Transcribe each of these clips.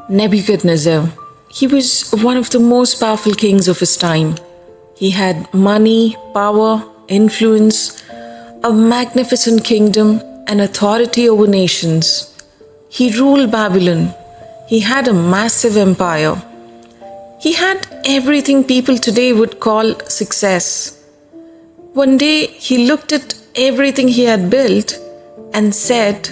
Nebuchadnezzar. He was one of the most powerful kings of his time. He had money, power, influence, a magnificent kingdom, and authority over nations. He ruled Babylon. He had a massive empire. He had everything people today would call success. One day he looked at everything he had built and said,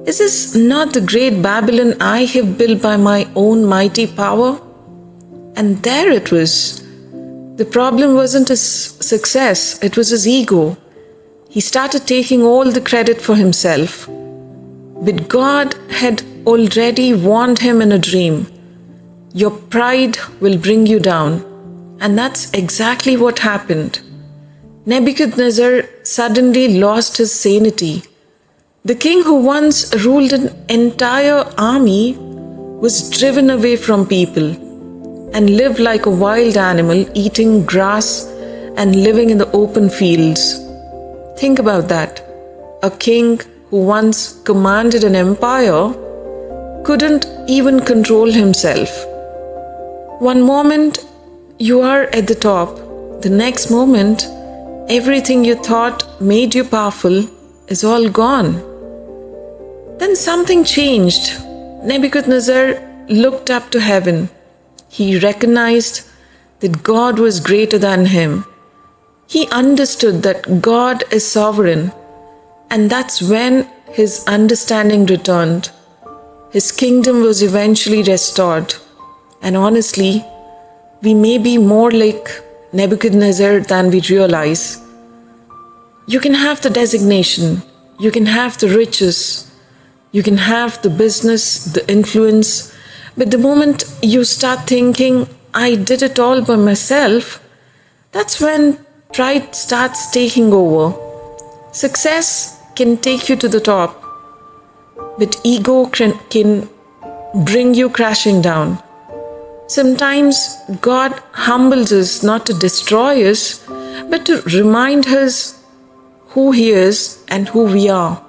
"Is this not the great Babylon I have built by my own mighty power?" And there it was. The problem wasn't his success, it was his ego. He started taking all the credit for himself. But God had already warned him in a dream. Your pride will bring you down. And that's exactly what happened. Nebuchadnezzar suddenly lost his sanity. The king who once ruled an entire army was driven away from people and lived like a wild animal, eating grass and living in the open fields. Think about that. A king who once commanded an empire couldn't even control himself. One moment you are at the top, the next moment everything you thought made you powerful is all gone. Then something changed. Nebuchadnezzar looked up to heaven. He recognized that God was greater than him. He understood that God is sovereign, and that's when his understanding returned. His kingdom was eventually restored. And honestly, we may be more like Nebuchadnezzar than we realize. You can have the designation, you can have the riches, you can have the business, the influence, but the moment you start thinking, I did it all by myself, that's when pride starts taking over. Success can take you to the top, but ego can bring you crashing down. Sometimes God humbles us not to destroy us, but to remind us who He is and who we are.